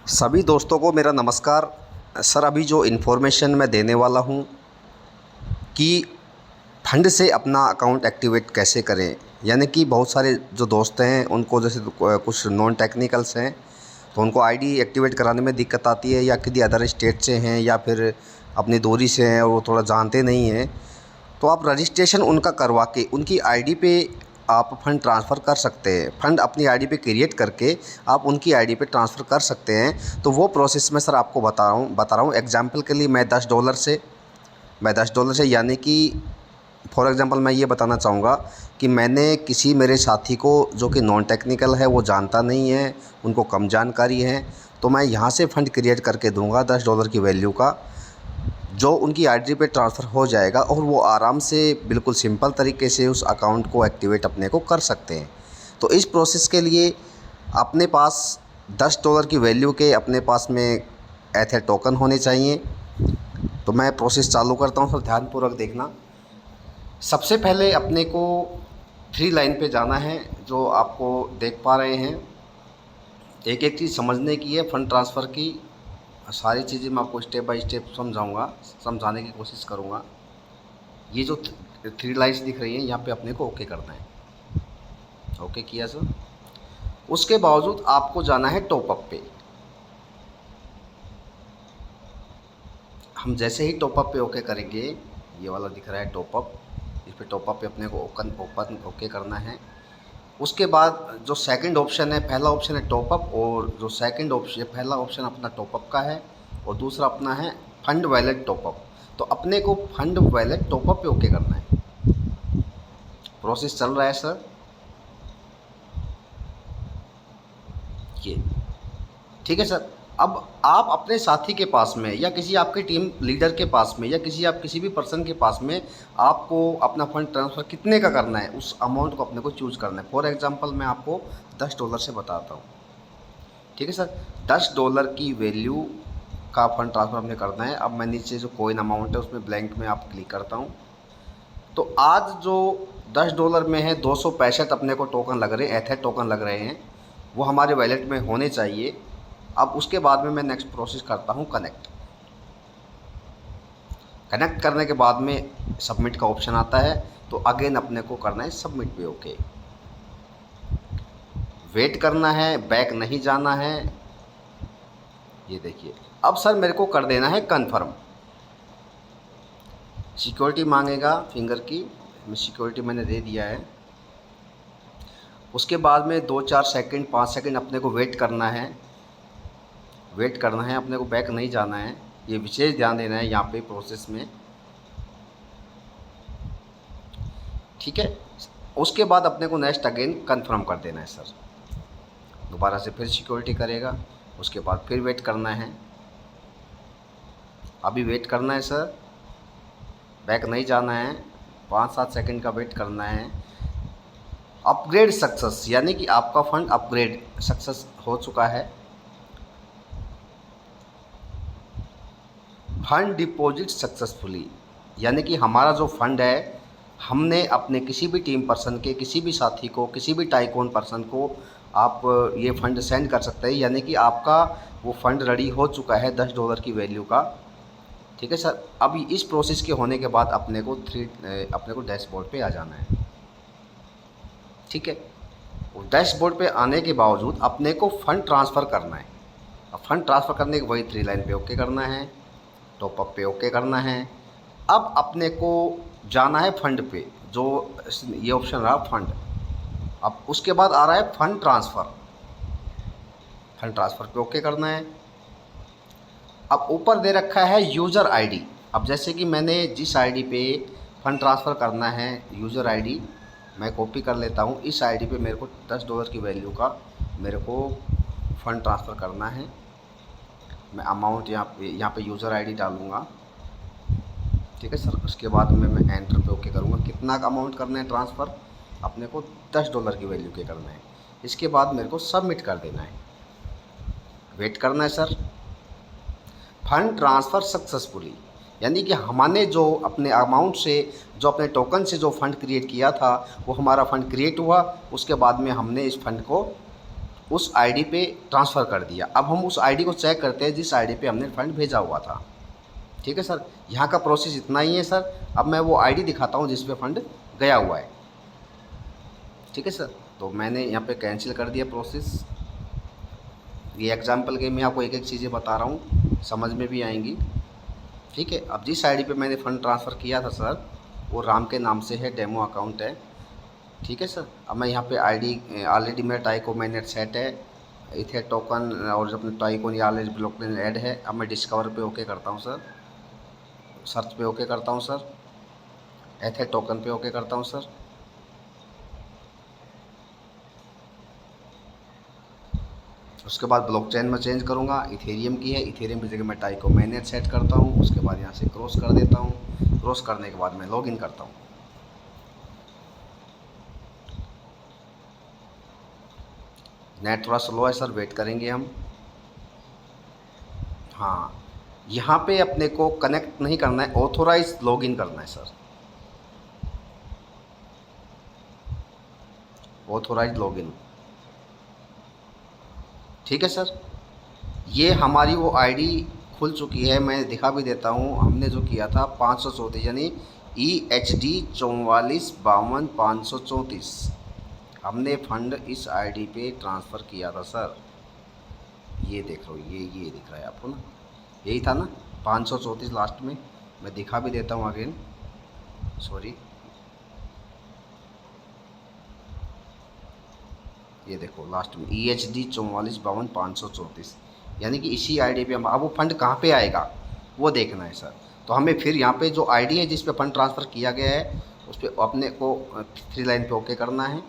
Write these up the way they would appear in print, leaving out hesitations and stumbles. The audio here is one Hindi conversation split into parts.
सभी दोस्तों को मेरा नमस्कार। सर, अभी जो इन्फॉर्मेशन मैं देने वाला हूँ कि फंड से अपना अकाउंट एक्टिवेट कैसे करें, यानी कि बहुत सारे जो दोस्त हैं उनको जैसे कुछ नॉन टेक्निकल्स हैं तो उनको आईडी एक्टिवेट कराने में दिक्कत आती है, या किसी अदर स्टेट से हैं या फिर अपनी दूरी से हैं और वो थोड़ा जानते नहीं हैं। तो आप रजिस्ट्रेशन उनका करवा के उनकी आईडी पे आप फ़ंड ट्रांसफ़र कर सकते हैं। फ़ंड अपनी आईडी पे क्रिएट करके आप उनकी आईडी पे ट्रांसफ़र कर सकते हैं। तो वो प्रोसेस मैं सर आपको बता रहा हूँ। एग्ज़ाम्पल के लिए मैं $10 से यानी कि फॉर एग्ज़ाम्पल मैं ये बताना चाहूँगा कि मैंने किसी मेरे साथी को जो कि नॉन टेक्निकल है, वो जानता नहीं है, उनको कम जानकारी है, तो मैं यहाँ से फ़ंड क्रिएट करके दूँगा $10 की वैल्यू का, जो उनकी आईडी पे ट्रांसफ़र हो जाएगा और वो आराम से बिल्कुल सिंपल तरीके से उस अकाउंट को एक्टिवेट अपने को कर सकते हैं। तो इस प्रोसेस के लिए अपने पास $10 की वैल्यू के अपने पास में एथर टोकन होने चाहिए। तो मैं प्रोसेस चालू करता हूँ सर, ध्यानपूर्वक देखना। सबसे पहले अपने को 3 लाइन पे जाना है, जो आपको देख पा रहे हैं। एक एक चीज़ समझने की है, फ़ंड ट्रांसफ़र की सारी चीज़ें मैं आपको स्टेप बाय स्टेप समझाने की कोशिश करूँगा। ये जो 3 लाइन्स दिख रही हैं, यहाँ पे अपने को ओके करना है। ओके किया सर। उसके बावजूद आपको जाना है टॉपअप पे। हम जैसे ही टॉपअप पे ओके करेंगे, ये वाला दिख रहा है टॉपअप, इस पे टॉपअप पे अपने को ओपन ओके करना है। उसके बाद जो सेकंड ऑप्शन है, पहला ऑप्शन है टॉपअप, और जो सेकंड ऑप्शन, पहला ऑप्शन अपना टॉपअप का है और दूसरा अपना है फंड वैलेट टॉपअप। तो अपने को फंड वैलेट टॉपअप पे ओके करना है। प्रोसेस चल रहा है सर, ये ठीक है सर। अब आप अपने साथी के पास में या किसी आपके टीम लीडर के पास में या किसी भी पर्सन के पास में आपको अपना फ़ंड ट्रांसफ़र कितने का करना है, उस अमाउंट को अपने को चूज़ करना है। फॉर एग्ज़ाम्पल मैं आपको $10 से बताता हूँ, ठीक है सर। $10 की वैल्यू का फ़ंड ट्रांसफ़र हमने करना है। अब मैं नीचे जो कॉइन अमाउंट है उसमें ब्लैंक में आप क्लिक करता हूँ। तो आज जो $10 में है, 265 अपने को टोकन लग रहे हैं, एथर टोकन लग रहे हैं, वो हमारे वैलेट में होने चाहिए। अब उसके बाद में मैं नेक्स्ट प्रोसेस करता हूँ कनेक्ट करने के बाद में सबमिट का ऑप्शन आता है। तो अगेन अपने को करना है सबमिट पे ओके। वेट करना है, बैक नहीं जाना है। ये देखिए, अब सर मेरे को कर देना है कंफर्म। सिक्योरिटी मांगेगा फिंगर की, सिक्योरिटी मैंने दे दिया है। उसके बाद में 2-4 सेकंड 5 सेकंड अपने को वेट करना है अपने को बैक नहीं जाना है। ये विशेष ध्यान देना है यहाँ पे प्रोसेस में, ठीक है। उसके बाद अपने को नेक्स्ट अगेन कंफर्म कर देना है सर। दोबारा से फिर सिक्योरिटी करेगा, उसके बाद फिर वेट करना है। अभी वेट करना है सर, बैक नहीं जाना है, 5-7 सेकंड का वेट करना है। अपग्रेड सक्सेस, यानी कि आपका फ़ंड अपग्रेड सक्सेस हो चुका है। फंड डिपॉजिट सक्सेसफुली, यानी कि हमारा जो फंड है, हमने अपने किसी भी टीम पर्सन के, किसी भी साथी को, किसी भी टाइकून पर्सन को आप ये फ़ंड सेंड कर सकते हैं। यानी कि आपका वो फ़ंड रेडी हो चुका है $10 की वैल्यू का, ठीक है सर। अब इस प्रोसेस के होने के बाद अपने को डैशबोर्ड पे आ जाना है, ठीक है। डैशबोर्ड पे आने के बावजूद अपने को फ़ंड ट्रांसफ़र करना है। अब फंड ट्रांसफ़र करने के वही 3 लाइन पे ओके करना है, टॉपअप पे ओके करना है। अब अपने को जाना है फंड पे, जो ये ऑप्शन रहा फंड। अब उसके बाद आ रहा है फंड ट्रांसफ़र पे ओके करना है। अब ऊपर दे रखा है यूज़र आईडी। अब जैसे कि मैंने जिस आईडी पे फ़ंड ट्रांसफ़र करना है, यूज़र आईडी मैं कॉपी कर लेता हूँ। इस आईडी पे मेरे को $10 की वैल्यू का मेरे को फ़ंड ट्रांसफ़र करना है। मैं अमाउंट यहाँ पे यूज़र आईडी डालूँगा, ठीक है सर। उसके बाद में मैं एंटर पे ओके करूँगा। कितना का अमाउंट करना है ट्रांसफ़र, अपने को $10 की वैल्यू के करना है। इसके बाद मेरे को सबमिट कर देना है, वेट करना है सर। फंड ट्रांसफ़र सक्सेसफुली, यानी कि हमने जो अपने अमाउंट से, जो अपने टोकन से जो फ़ंड क्रिएट किया था, वो हमारा फ़ंड क्रिएट हुआ। उसके बाद में हमने इस फ़ंड को उस आईडी पे ट्रांसफ़र कर दिया। अब हम उस आईडी को चेक करते हैं जिस आईडी पे हमने फ़ंड भेजा हुआ था। ठीक है सर, यहाँ का प्रोसेस इतना ही है सर। अब मैं वो आईडी दिखाता हूँ जिस पे फ़ंड गया हुआ है। ठीक है सर, तो मैंने यहाँ पे कैंसिल कर दिया प्रोसेस। ये एग्जाम्पल के मैं आपको एक एक चीज़ें बता रहा हूँ, समझ में भी आएंगी। ठीक है, अब जिस आईडी पे मैंने फ़ंड ट्रांसफ़र किया था सर, वो राम के नाम से है, डेमो अकाउंट है। ठीक है सर, अब मैं यहाँ पे आईडी ऑलरेडी मेरा टाइको मैनेट सेट है, इथे टोकन और अपने टाइकोन या ऑलरेडी ब्लॉकचेन ऐड है। अब मैं डिस्कवर पे ओके करता हूँ सर, सर्च पे ओके करता हूँ सर, एथे टोकन पे ओके करता हूँ सर। उसके बाद ब्लॉकचेन में चेंज करूँगा, इथेरियम की है, इथेरियम की जगह मैं टाइको मैनेट सेट करता हूँ। उसके बाद यहाँ से क्रॉस कर देता हूँ, क्रॉस करने के बाद मैं लॉगिन करता हूँ। नेट थोड़ा स्लो है सर, वेट करेंगे हम। हाँ, यहाँ पे अपने को कनेक्ट नहीं करना है, ऑथोराइज लॉगिन करना है सर, ऑथोराइज लॉगिन। ठीक है सर, ये हमारी वो आईडी खुल चुकी है, मैं दिखा भी देता हूँ। हमने जो किया था 534 यानी EHD 4452 हमने फ़ंड इस आईडी पे ट्रांसफ़र किया था सर। ये देख लो, ये दिख रहा है आपको ना, यही था ना 534 लास्ट में। मैं दिखा भी देता हूँ अगेन, सॉरी, ये देखो लास्ट में EHD 4452 यानी कि इसी आईडी पे हम, अब वो फंड कहाँ पे आएगा वो देखना है सर। तो हमें फिर यहाँ पे जो आईडी है जिस पे फंड ट्रांसफ़र किया गया है उस पर अपने को 3 लाइन पे ओके करना है,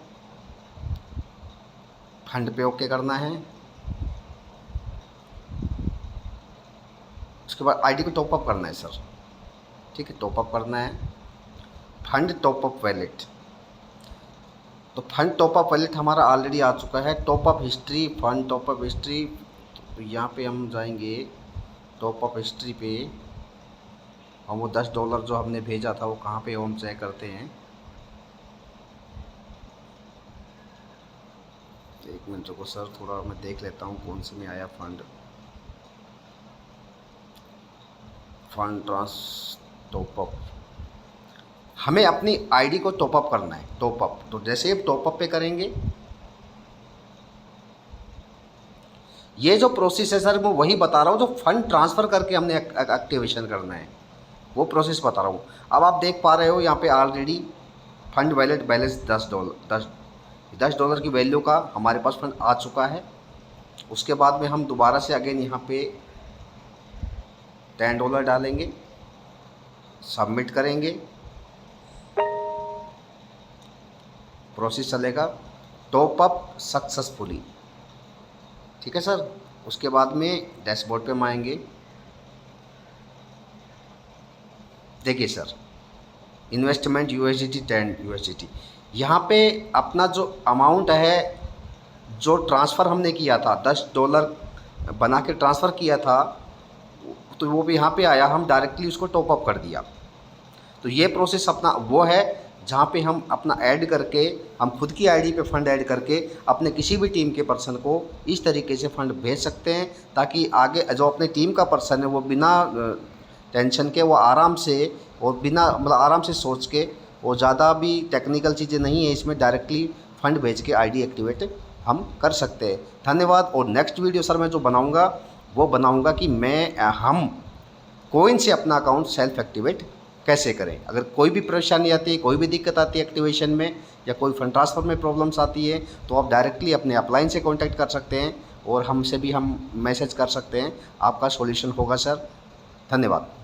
फंड पे ओके करना है। उसके बाद आईडी को टॉपअप करना है सर। ठीक है, टॉपअप करना है, फंड टॉपअप वैलेट। तो फंड टॉपअप वैलेट हमारा ऑलरेडी आ चुका है। Top up history, fund top up history, तो यहाँ पे हम जाएंगे टॉपअप हिस्ट्री पे, हम वो $10 जो हमने भेजा था वो कहाँ पे हम चेक करते हैं। एक मिनट रुको सर, थोड़ा मैं देख लेता हूँ कौन से में आया फंड ट्रांस टॉपअप। हमें अपनी आईडी को टॉपअप करना है, टॉपअप। तो जैसे ही टॉपअप पे करेंगे, ये जो प्रोसेस है सर मैं वही बता रहा हूँ जो फंड ट्रांसफ़र करके हमने एक्टिवेशन करना है, वो प्रोसेस बता रहा हूँ। अब आप देख पा रहे हो यहाँ पे ऑलरेडी फंड वैलेट बैलेंस $10 की वैल्यू का हमारे पास फंड आ चुका है। उसके बाद में हम दोबारा से अगेन यहाँ पे $10 डालेंगे, सबमिट करेंगे, प्रोसेस चलेगा, टॉपअप सक्सेसफुली। ठीक है सर, उसके बाद में डैशबोर्ड पे हम आएंगे। देखिए सर, इन्वेस्टमेंट USDT 10 USDT, यहाँ पे अपना जो अमाउंट है जो ट्रांसफ़र हमने किया था $10 बना के ट्रांसफ़र किया था, तो वो भी यहाँ पे आया, हम डायरेक्टली उसको टॉपअप कर दिया। तो ये प्रोसेस अपना वो है जहाँ पे हम अपना ऐड करके, हम खुद की आईडी पे फ़ंड ऐड करके अपने किसी भी टीम के पर्सन को इस तरीके से फ़ंड भेज सकते हैं, ताकि आगे जो अपने टीम का पर्सन है वो बिना टेंशन के, वो आराम से और बिना मतलब आराम से सोच के, वो ज़्यादा भी टेक्निकल चीज़ें नहीं है इसमें, डायरेक्टली फ़ंड भेज के आईडी एक्टिवेट हम कर सकते हैं। धन्यवाद। और नेक्स्ट वीडियो सर मैं जो बनाऊँगा वो बनाऊँगा कि हम कोइन से अपना अकाउंट सेल्फ एक्टिवेट कैसे करें। अगर कोई भी परेशानी आती है, कोई भी दिक्कत आती है एक्टिवेशन में, या कोई फंड ट्रांसफ़र में प्रॉब्लम्स आती है, तो आप डायरेक्टली अपने अपलाइन से कांटेक्ट कर सकते हैं और हमसे भी हम मैसेज कर सकते हैं, आपका सॉल्यूशन होगा सर। धन्यवाद।